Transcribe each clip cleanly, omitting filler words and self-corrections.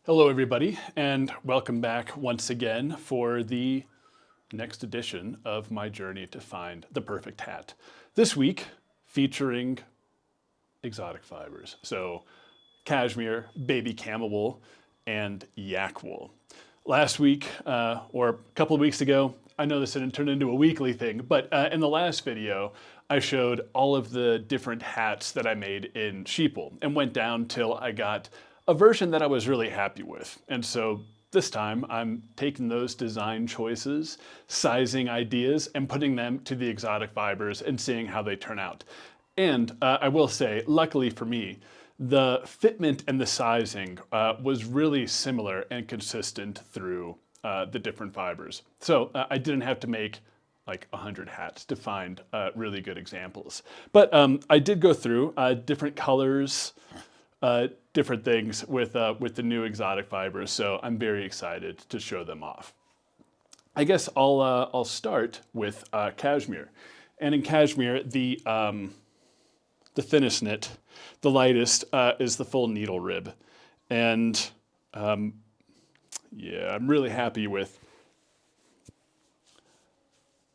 Hello, everybody, and welcome back once again for the next edition of my journey to find the perfect hat. This week, featuring exotic fibers. So, cashmere, baby camel wool, and yak wool. Last week, or a couple of weeks ago, I know this didn't turn into a weekly thing, but in the last video, I showed all of the different hats that I made in sheep wool and went down till I got a version that I was really happy with. And so this time I'm taking those design choices, sizing ideas, and putting them to the exotic fibers and seeing how they turn out. And I will say, luckily for me, the fitment and the sizing was really similar and consistent through the different fibers. So I didn't have to make like 100 hats to find really good examples. But I did go through different colors, different things with the new exotic fibers, so I'm very excited to show them off. I guess I'll start with cashmere, and in cashmere the thinnest knit, the lightest is the full needle rib, and yeah, I'm really happy with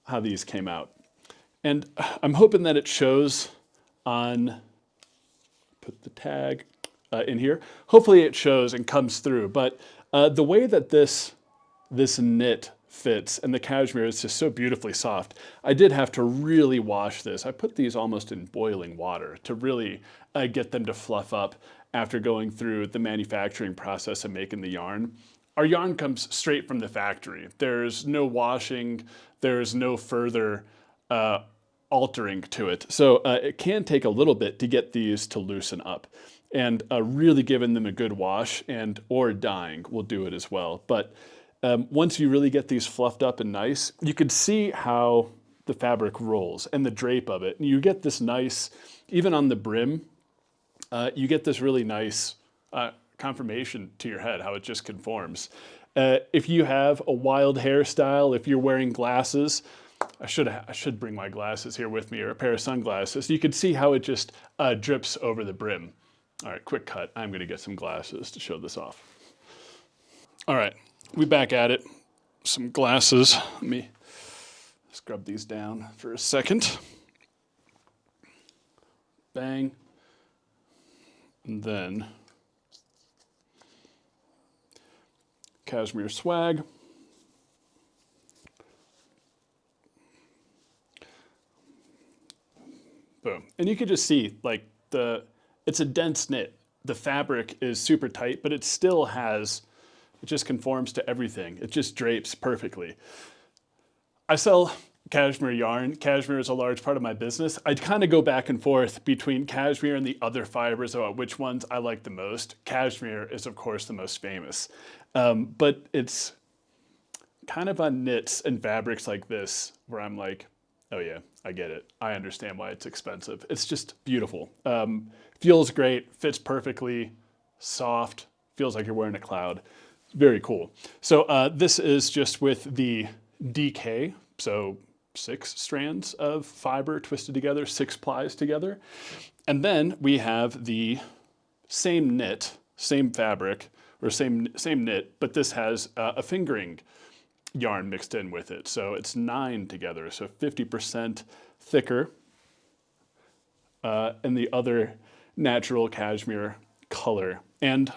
how these came out, and I'm hoping that it shows on. Put the tag in here. Hopefully it shows and comes through, but the way that this knit fits and the cashmere is just so beautifully soft, I did have to really wash this. I put these almost in boiling water to really get them to fluff up after going through the manufacturing process of making the yarn. Our yarn comes straight from the factory. There's no washing, there's no further altering to it. So it can take a little bit to get these to loosen up, and really giving them a good wash and or dyeing will do it as well. But once you really get these fluffed up and nice, you can see how the fabric rolls and the drape of it. And you get this nice, even on the brim, you get this really nice conformation to your head, how it just conforms. If you have a wild hairstyle, if you're wearing glasses, I should bring my glasses here with me, or a pair of sunglasses. You can see how it just drips over the brim. All right, quick cut. I'm gonna get some glasses to show this off. All right, we back at it. Some glasses. Let me scrub these down for a second. Bang. And then cashmere swag. Boom. And you can just see like it's a dense knit. The fabric is super tight, but it still has, it just conforms to everything. It just drapes perfectly. I sell cashmere yarn. Cashmere is a large part of my business. I kind of go back and forth between cashmere and the other fibers about which ones I like the most. Cashmere is of course the most famous, but it's kind of on knits and fabrics like this where I'm like, oh yeah, I get it. I understand why it's expensive. It's just beautiful. Feels great, fits perfectly, soft, feels like you're wearing a cloud. Very cool. So this is just with the DK, so 6 strands of fiber twisted together, 6 plies together. And then we have the same knit, same fabric, or same knit, but this has a fingering yarn mixed in with it. So it's 9 together, so 50% thicker. And the other natural cashmere color. And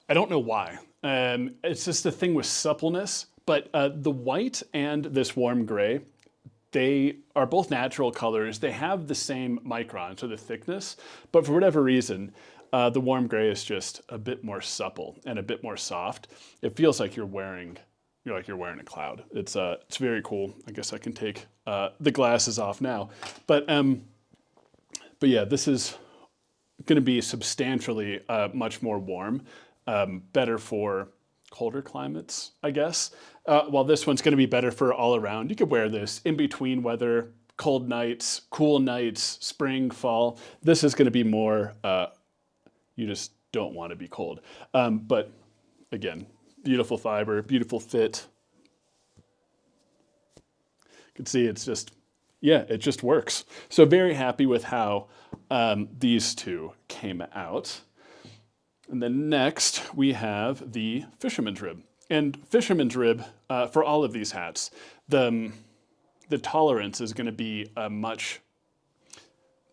I don't know why. It's just the thing with suppleness, but the white and this warm gray, they are both natural colors. They have the same micron, so the thickness, but for whatever reason, the warm gray is just a bit more supple and a bit more soft. It feels like you're wearing a cloud. It's very cool. I guess I can take the glasses off now, but yeah, this is going to be substantially much more warm, better for colder climates, I guess. While this one's going to be better for all around. You could wear this in between weather, cold nights, cool nights, spring, fall. This is going to be more, you just don't want to be cold. But again, beautiful fiber, beautiful fit. You can see it's just, yeah, it just works. So very happy with how these two came out. And then next we have the fisherman's rib. And fisherman's rib, for all of these hats, the tolerance is going to be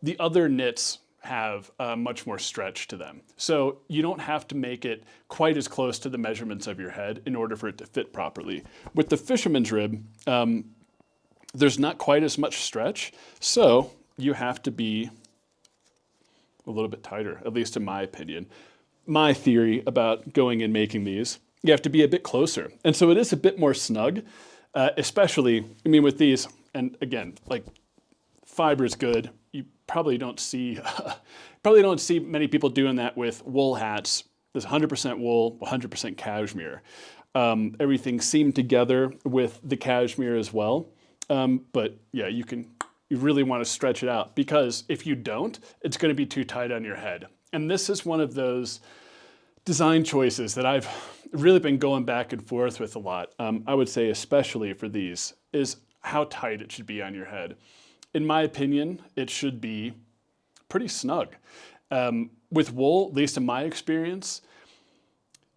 the other knits have much more stretch to them. So you don't have to make it quite as close to the measurements of your head in order for it to fit properly. With the fisherman's rib, there's not quite as much stretch, so you have to be a little bit tighter, at least in my opinion. My theory about going and making these, you have to be a bit closer. And so it is a bit more snug, especially, I mean, with these, and again, like fiber is good. You probably don't see many people doing that with wool hats. There's 100% wool, 100% cashmere. Everything seamed together with the cashmere as well. But yeah, you really want to stretch it out, because if you don't, it's going to be too tight on your head. And this is one of those design choices that I've really been going back and forth with a lot. I would say especially for these, is how tight it should be on your head. In my opinion, it should be pretty snug. With wool, at least in my experience,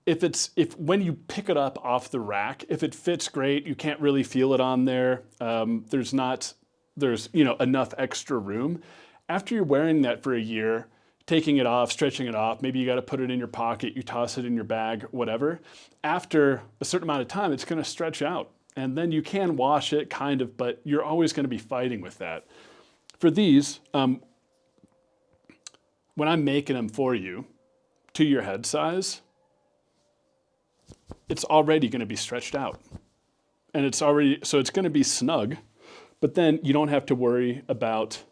if when you pick it up off the rack, if it fits great, you can't really feel it on there. There's enough extra room. After you're wearing that for a year, taking it off, stretching it off, maybe you got to put it in your pocket, you toss it in your bag, whatever. After a certain amount of time, it's going to stretch out. And then you can wash it, kind of, but you're always going to be fighting with that. For these, when I'm making them for you to your head size, it's already going to be stretched out. And so it's going to be snug, but then you don't have to worry about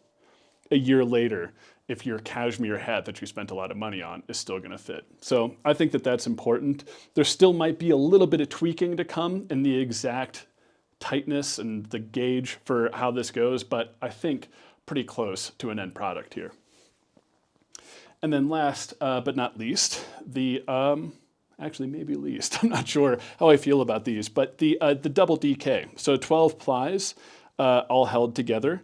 a year later if your cashmere hat that you spent a lot of money on is still going to fit. So I think that that's important. There still might be a little bit of tweaking to come in the exact tightness and the gauge for how this goes, but I think pretty close to an end product here. And then last but not least, actually maybe least, I'm not sure how I feel about these, but the double DK. So 12 plies all held together.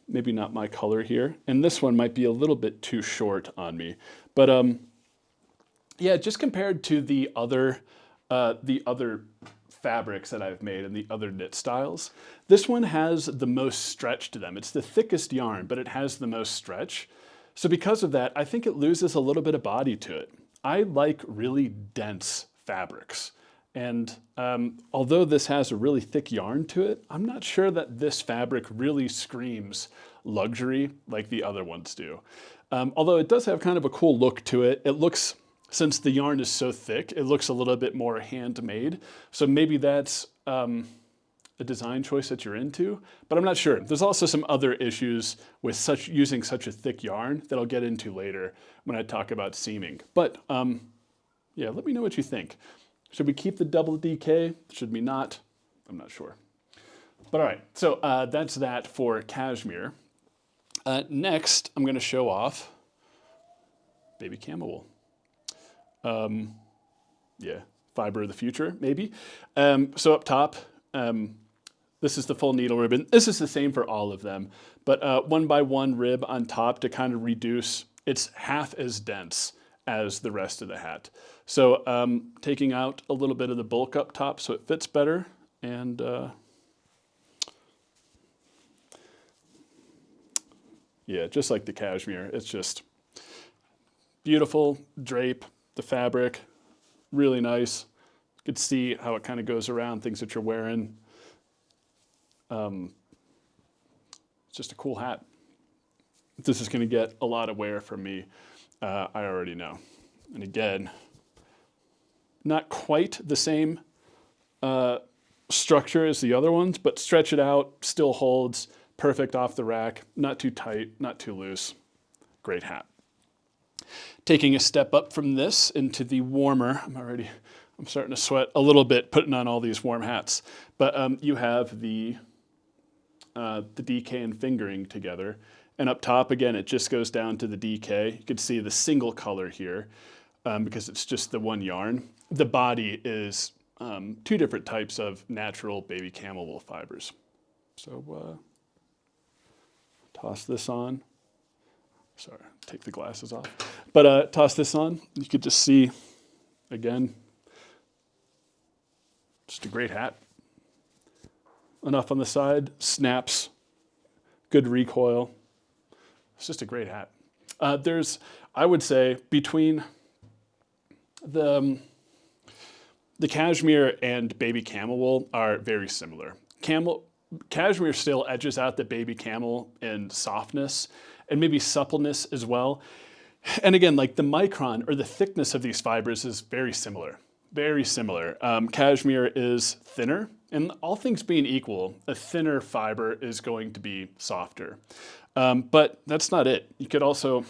Maybe not my color here. And this one might be a little bit too short on me. But yeah, just compared to the other fabrics that I've made and the other knit styles, this one has the most stretch to them. It's the thickest yarn, but it has the most stretch. So because of that, I think it loses a little bit of body to it. I like really dense fabrics. And although this has a really thick yarn to it, I'm not sure that this fabric really screams luxury like the other ones do. Although it does have kind of a cool look to it. It looks, since the yarn is so thick, it looks a little bit more handmade. So maybe that's a design choice that you're into, but I'm not sure. There's also some other issues with using such a thick yarn that I'll get into later when I talk about seaming. But yeah, let me know what you think. Should we keep the double DK? Should we not? I'm not sure. But all right, so that's that for cashmere. Next, I'm going to show off baby camel wool. Yeah, fiber of the future, maybe. So up top, this is the full needle ribbon. This is the same for all of them, but 1x1 rib on top to kind of reduce. It's half as dense as the rest of the hat. So taking out a little bit of the bulk up top so it fits better, and yeah, just like the cashmere, it's just beautiful drape, the fabric, really nice. You could see how it kind of goes around things that you're wearing. It's just a cool hat. This is going to get a lot of wear from me, I already know. And again, not quite the same structure as the other ones, but stretch it out, still holds, perfect off the rack, not too tight, not too loose. Great hat. Taking a step up from this into the warmer, I'm starting to sweat a little bit putting on all these warm hats, but you have the DK and fingering together. And up top, again, it just goes down to the DK. You can see the single color here because it's just the one yarn. The body is two different types of natural baby camel wool fibers. So toss this on. Sorry, take the glasses off. But toss this on. You could just see, again, just a great hat. Enough on the side, snaps, good recoil. It's just a great hat. I would say, between the Cashmere and baby camel wool are very similar. Cashmere still edges out the baby camel in softness and maybe suppleness as well. And again, like the micron or the thickness of these fibers is very similar. Very similar. Cashmere is thinner, and all things being equal, a thinner fiber is going to be softer. But that's not it. You could also,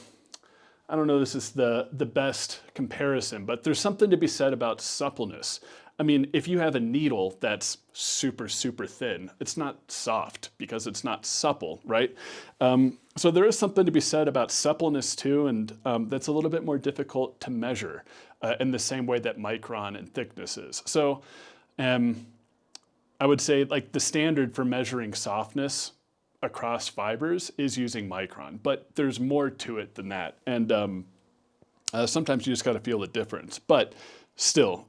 I don't know this is the best comparison, but there's something to be said about suppleness. I mean, if you have a needle that's super, super thin, it's not soft because it's not supple, right? So there is something to be said about suppleness too, and that's a little bit more difficult to measure in the same way that micron and thickness is. So I would say like the standard for measuring softness across fibers is using micron, but there's more to it than that. And sometimes you just got to feel the difference, but still,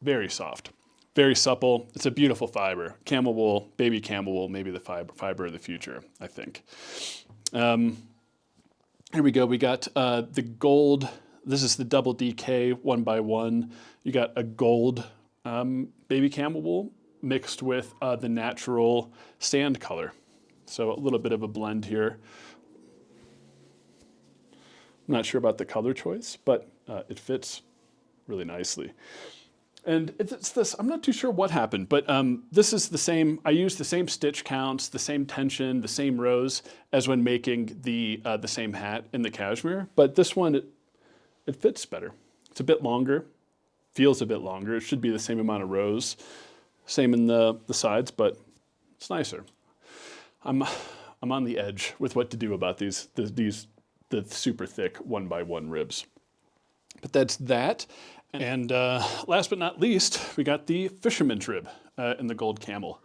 very soft, very supple. It's a beautiful fiber. Camel wool, baby camel wool, maybe the fiber of the future, I think. Here we go. We got the gold. This is the double DK 1x1. You got a gold baby camel wool mixed with the natural sand color. So a little bit of a blend here. I'm not sure about the color choice, but it fits really nicely. And it's this, I'm not too sure what happened, but this is the same, I used the same stitch counts, the same tension, the same rows as when making the same hat in the Cashmere, but this one, it fits better. It's a bit longer, feels a bit longer. It should be the same amount of rows, same in the sides, but it's nicer. I'm on the edge with what to do about the super thick 1x1 ribs. But that's that. And last but not least, we got the fisherman's rib in the gold camel.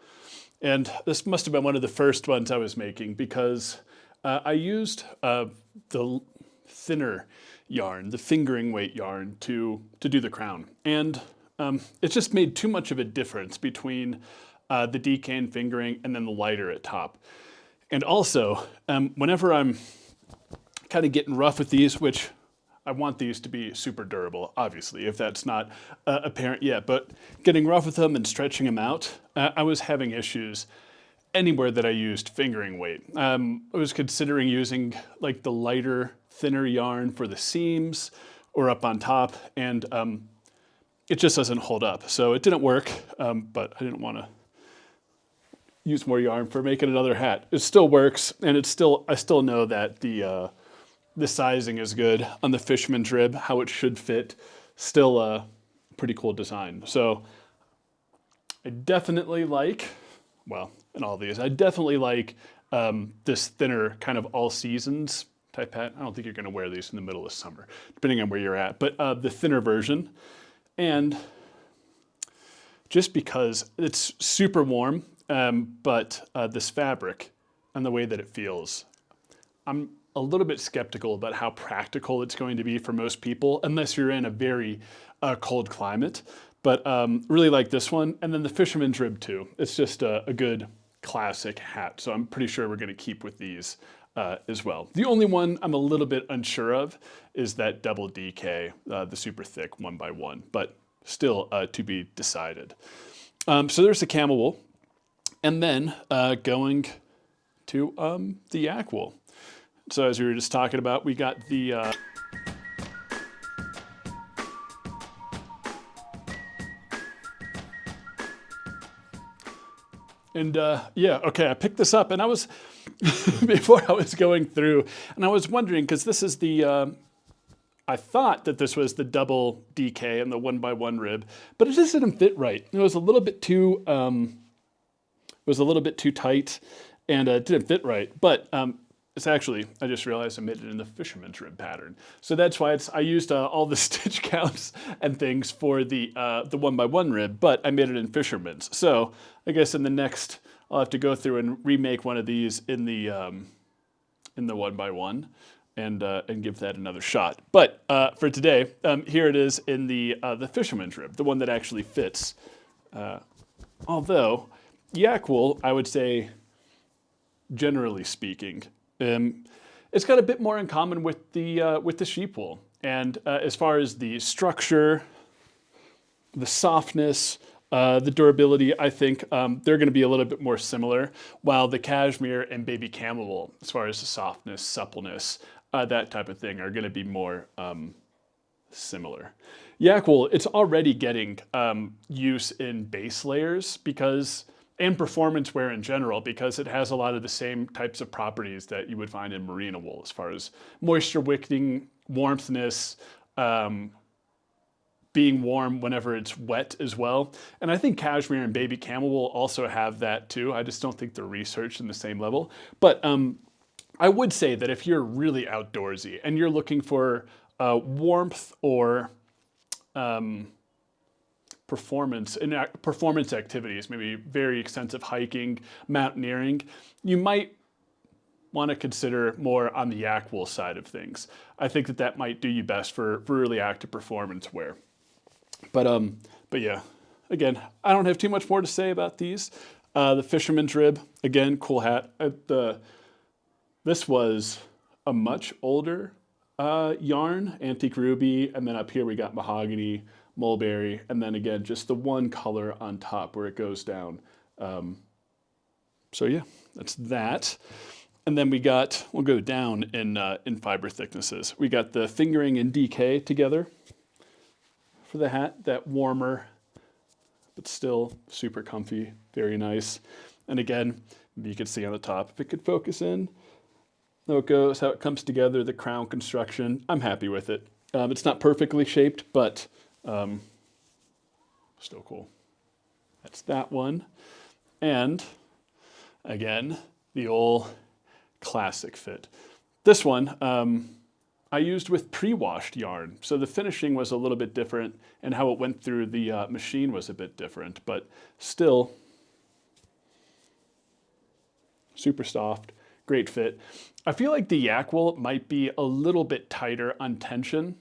And this must have been one of the first ones I was making because I used the thinner yarn, the fingering weight yarn to do the crown. And it just made too much of a difference between the DK and fingering and then the lighter at top. And also, whenever I'm kind of getting rough with these, which I want these to be super durable, obviously, if that's not apparent yet, but getting rough with them and stretching them out, I was having issues anywhere that I used fingering weight. I was considering using like the lighter, thinner yarn for the seams or up on top, and it just doesn't hold up. So it didn't work, but I didn't want to use more yarn for making another hat. It still works, and I still know that the sizing is good on the fisherman's rib, how it should fit. Still a pretty cool design. So I definitely like, well, in all these, I definitely like this thinner kind of all seasons type hat. I don't think you're gonna wear these in the middle of summer, depending on where you're at, but the thinner version. And just because it's super warm, but this fabric and the way that it feels, I'm a little bit skeptical about how practical it's going to be for most people, unless you're in a very cold climate. But really like this one, and then the fisherman's rib too. It's just a good classic hat, so I'm pretty sure we're going to keep with these as well. The only one I'm a little bit unsure of is that double DK, the super thick 1x1, but still to be decided. So there's the camel wool, and then going to the yak wool. So as we were just talking about, we got the yeah, okay, I picked this up, and I was before I was going through, and I was wondering because this is the I thought that this was the double DK and the 1x1 rib, but it just didn't fit right. It was a little bit too tight, and it didn't fit right. But it's actually, I just realized I made it in the fisherman's rib pattern. So that's why I used all the stitch counts and things for the 1x1 rib, but I made it in fisherman's. So I guess in the next, I'll have to go through and remake one of these in the in the 1x1 and give that another shot. But for today, here it is in the fisherman's rib, the one that actually fits. Although yak wool, I would say, generally speaking, it's got a bit more in common with the sheep wool. And as far as the structure, the softness, the durability, I think they're going to be a little bit more similar, while the cashmere and baby camel wool, as far as the softness, suppleness, that type of thing, are going to be more similar. Yak wool, it's already getting use in base layers and performance wear in general, because it has a lot of the same types of properties that you would find in merino wool, as far as moisture wicking, warmthness, being warm whenever it's wet as well. And I think cashmere and baby camel wool also have that too. I just don't think they're researched in the same level. But I would say that if you're really outdoorsy and you're looking for warmth or performance activities, maybe very extensive hiking, mountaineering, you might want to consider more on the yak wool side of things. I think that might do you best for really active performance wear. But yeah, again, I don't have too much more to say about these. The fisherman's rib, again, cool hat. This was a much older yarn, antique ruby, and then up here we got mahogany, mulberry, and then again, just the one color on top where it goes down. So yeah, that's that. And then we'll go down in fiber thicknesses. We got the fingering and DK together for the hat, that warmer, but still super comfy, very nice. And again, you can see on the top, if it could focus in, how it goes, how it comes together, the crown construction. I'm happy with it. It's not perfectly shaped, but still cool. That's that one. And again, the old classic fit. This one I used with pre-washed yarn, so the finishing was a little bit different and how it went through the machine was a bit different, but still super soft, great fit. I feel like the yak wool might be a little bit tighter on tension,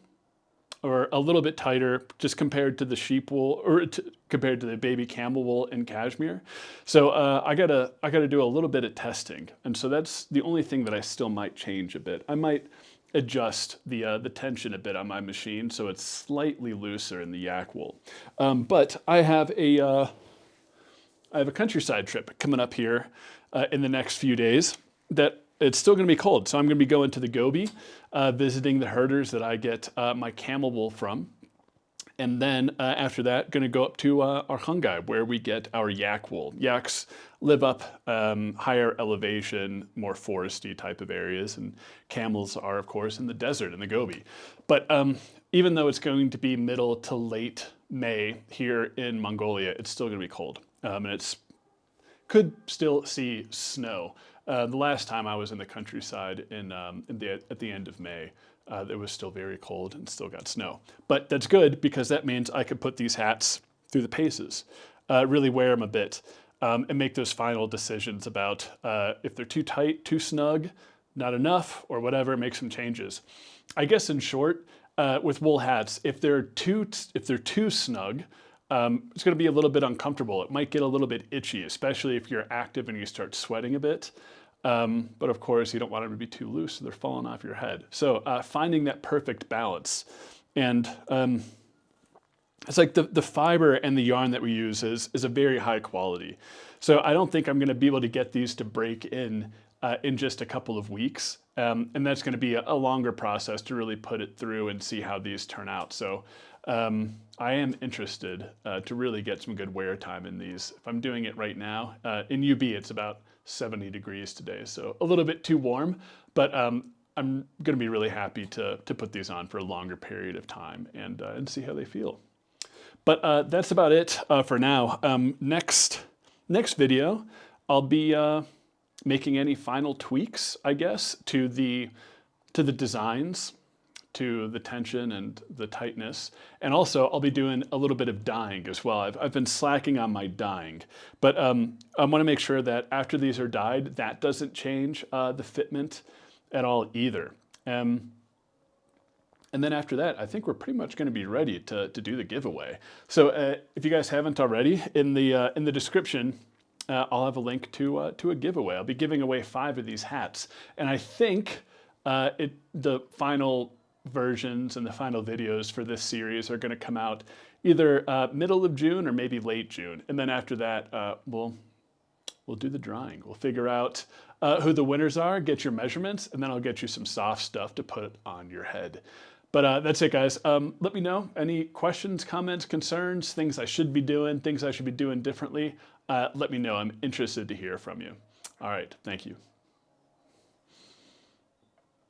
or a little bit tighter just compared to the sheep wool, or compared to the baby camel wool and cashmere. So I gotta do a little bit of testing, and so that's the only thing that I still might change a bit. I might adjust the tension a bit on my machine so it's slightly looser in the yak wool. But I have a countryside trip coming up here in the next few days that it's still going to be cold. So I'm going to be going to the Gobi, visiting the herders that I get my camel wool from. And then after that, going to go up to Arhangai, where we get our yak wool. Yaks live up higher elevation, more foresty type of areas, and camels are, of course, in the desert in the Gobi. But even though it's going to be middle to late May here in Mongolia, it's still going to be cold, and could still see snow. The last time I was in the countryside at the end of May, it was still very cold and still got snow. But that's good, because that means I could put these hats through the paces, really wear them a bit, and make those final decisions about if they're too tight, too snug, not enough, or whatever, make some changes. I guess in short, with wool hats, if they're too snug, it's going to be a little bit uncomfortable. It might get a little bit itchy, especially if you're active and you start sweating a bit. But of course, you don't want them to be too loose so they're falling off your head. So finding that perfect balance. And it's like the fiber and the yarn that we use is a very high quality. So I don't think I'm going to be able to get these to break in just a couple of weeks. And that's going to be a longer process to really put it through and see how these turn out. So I am interested to really get some good wear time in these. If I'm doing it right now, in UB it's about 70 degrees today, so a little bit too warm, but I'm going to be really happy to put these on for a longer period of time and see how they feel. But that's about it for now. Next video, I'll be making any final tweaks, I guess, to the designs, to the tension and the tightness. And also I'll be doing a little bit of dyeing as well. I've been slacking on my dyeing, but I want to make sure that after these are dyed, that doesn't change the fitment at all either. And then after that, I think we're pretty much going to be ready to do the giveaway. So if you guys haven't already, in the description, I'll have a link to a giveaway. I'll be giving away 5 of these hats, and I think the final versions and the final videos for this series are going to come out either middle of June or maybe late June. And then after that, we'll do the drawing. We'll figure out who the winners are, get your measurements, and then I'll get you some soft stuff to put on your head. But that's it, guys. Let me know any questions, comments, concerns, things I should be doing, things I should be doing differently. Let me know. I'm interested to hear from you. All right. Thank you.